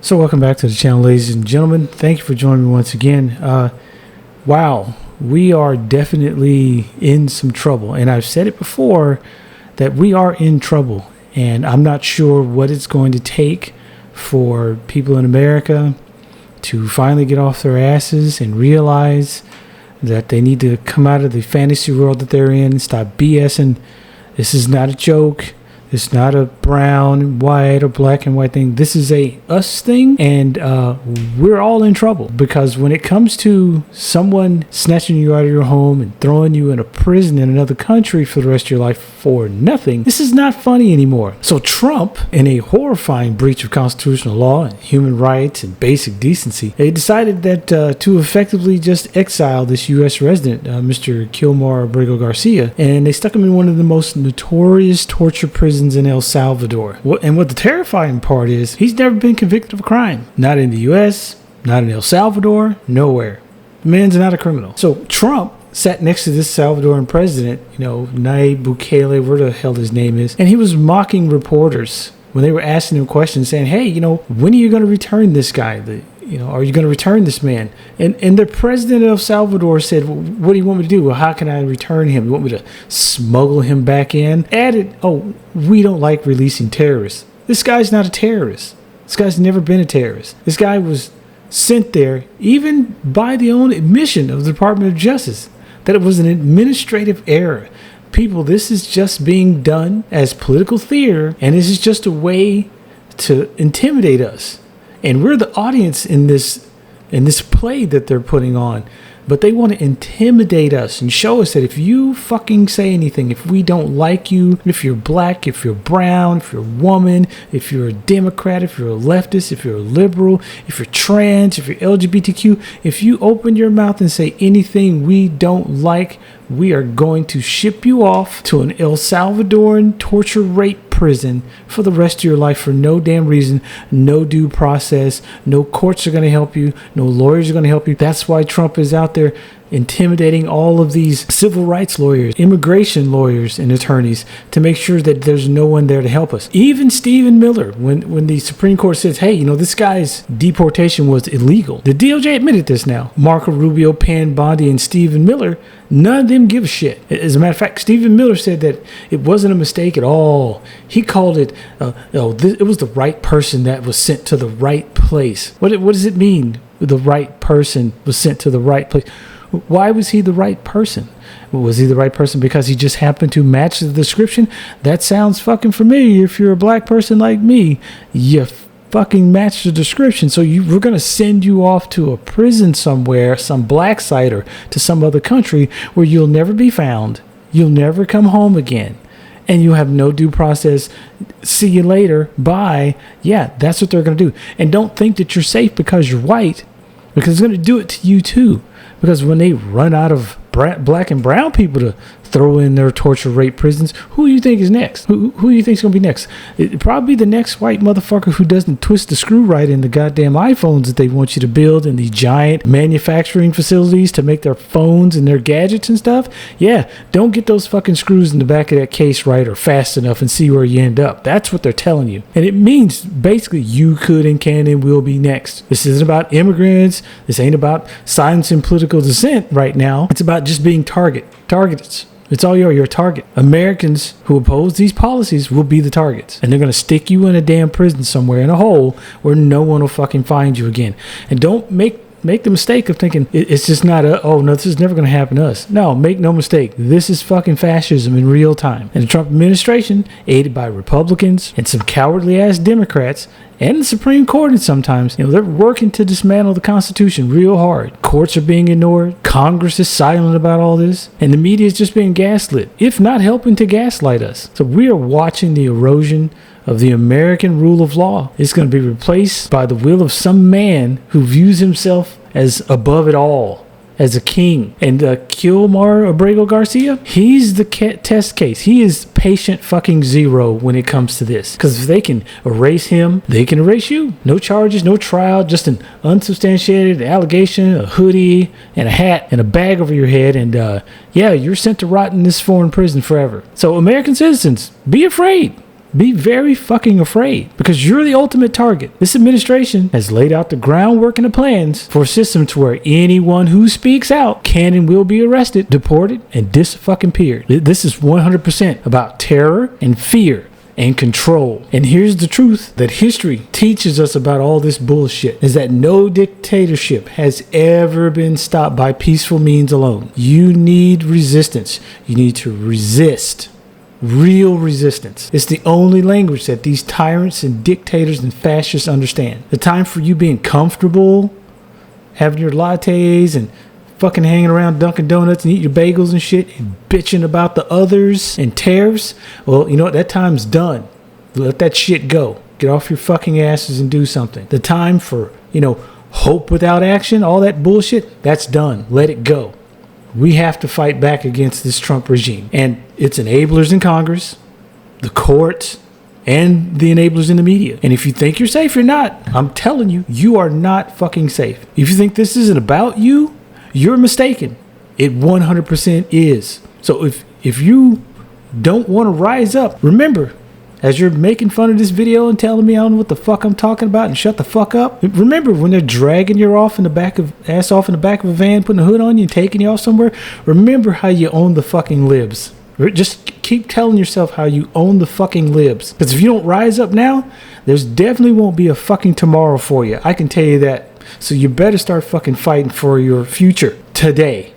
So welcome back to the channel, ladies and gentlemen. Thank you for joining me once again. Wow, we are definitely in some trouble. And I've said it before that we are in trouble. And I'm not sure what it's going to take for people in America to finally get off their asses and realize that they need to come out of the fantasy world that they're in and stop BSing. This is not a joke. It's not a brown and white or black and white thing. This is a us thing, and we're all in trouble because when it comes to someone snatching you out of your home and throwing you in a prison in another country for the rest of your life for nothing, this is not funny anymore. So Trump, in a horrifying breach of constitutional law and human rights and basic decency, they decided that to effectively just exile this U.S. resident, Mr. Kilmar Abrego Garcia, and they stuck him in one of the most notorious torture prisons in El Salvador. And what the terrifying part is, he's never been convicted of a crime. Not in the U.S., not in El Salvador, nowhere. The man's not a criminal. So Trump sat next to this Salvadoran president, Nayib Bukele, where the hell his name is, and he was mocking reporters when they were asking him questions saying, hey, when are you going to return this guy? Are you going to return this man? And the president of El Salvador said, well, what do you want me to do? Well, how can I return him? You want me to smuggle him back in? Added, we don't like releasing terrorists. This guy's not a terrorist. This guy's never been a terrorist. This guy was sent there, even by the own admission of the Department of Justice, that it was an administrative error. People, this is just being done as political theater, and this is just a way to intimidate us. And we're the audience in this play that they're putting on. But they want to intimidate us and show us that if you fucking say anything, if we don't like you, if you're black, if you're brown, if you're a woman, if you're a Democrat, if you're a leftist, if you're a liberal, if you're trans, if you're LGBTQ, if you open your mouth and say anything we don't like, we are going to ship you off to an El Salvadoran torture rape prison for the rest of your life for no damn reason, no due process, no courts are going to help you, no lawyers are going to help you. That's why Trump is out there intimidating all of these civil rights lawyers, immigration lawyers and attorneys to make sure that there's no one there to help us. Even Stephen Miller, when the Supreme Court says, hey, this guy's deportation was illegal. The DOJ admitted this now. Marco Rubio, Pam Bondi, and Stephen Miller, none of them give a shit. As a matter of fact, Stephen Miller said that it wasn't a mistake at all. He called it, it was the right person that was sent to the right place. What does it mean? The right person was sent to the right place. Why was he the right person? Was he the right person because he just happened to match the description? That sounds fucking familiar. If you're a black person like me, you fucking match the description. So we're going to send you off to a prison somewhere, some black site, or to some other country where you'll never be found. You'll never come home again. And you have no due process. See you later. Bye. Yeah, that's what they're going to do. And don't think that you're safe because you're white, because it's going to do it to you too. Because when they run out of black and brown people to throw in their torture rape prisons, who do you think is next? Who do you think is going to be next? It'd probably the next white motherfucker who doesn't twist the screw right in the goddamn iPhones that they want you to build in these giant manufacturing facilities to make their phones and their gadgets and stuff. Yeah, don't get those fucking screws in the back of that case right or fast enough and see where you end up. That's what they're telling you. And it means basically you could and can and will be next. This isn't about immigrants. This ain't about silencing political dissent right now. It's about just being targets. It's all you're a target. Americans who oppose these policies will be the targets. And they're going to stick you in a damn prison somewhere in a hole where no one will fucking find you again. And don't make the mistake of thinking it's just not this is never going to happen to us. No, make no mistake. This is fucking fascism in real time. And the Trump administration, aided by Republicans and some cowardly ass Democrats and the Supreme Court, and sometimes, they're working to dismantle the Constitution real hard. Courts are being ignored. Congress is silent about all this. And the media is just being gaslit, if not helping to gaslight us. So we are watching the erosion of the American rule of law. It's going to be replaced by the will of some man who views himself as above it all, as a king. And Kilmar Abrego Garcia, he's the test case. He is patient fucking zero when it comes to this. Because if they can erase him, they can erase you. No charges, no trial, just an unsubstantiated allegation, a hoodie, and a hat, and a bag over your head, and you're sent to rot in this foreign prison forever. So American citizens, be afraid. Be very fucking afraid, because you're the ultimate target. This administration has laid out the groundwork and the plans for a system to where anyone who speaks out can and will be arrested, deported, and dis-fucking-peered. This is 100% about terror and fear and control. And here's the truth that history teaches us about all this bullshit, is that no dictatorship has ever been stopped by peaceful means alone. You need resistance. You need to resist. Real resistance. It's the only language that these tyrants and dictators and fascists understand. The time for you being comfortable, having your lattes and fucking hanging around Dunkin' Donuts and eating your bagels and shit and bitching about the others and tariffs, well, you know what? That time's done. Let that shit go. Get off your fucking asses and do something. The time for, hope without action, all that bullshit, that's done. Let it go. We have to fight back against this Trump regime and its enablers in Congress, the courts, and the enablers in the media. And if you think you're safe, you're not. I'm telling you, you are not fucking safe. If you think this isn't about you, you're mistaken. It 100% is. So if you don't want to rise up, remember, as you're making fun of this video and telling me I don't know what the fuck I'm talking about and shut the fuck up, remember when they're dragging your ass off in the back of a van, putting a hood on you and taking you off somewhere, remember how you own the fucking libs. Just keep telling yourself how you own the fucking libs. Because if you don't rise up now, there's definitely won't be a fucking tomorrow for you. I can tell you that. So you better start fucking fighting for your future today.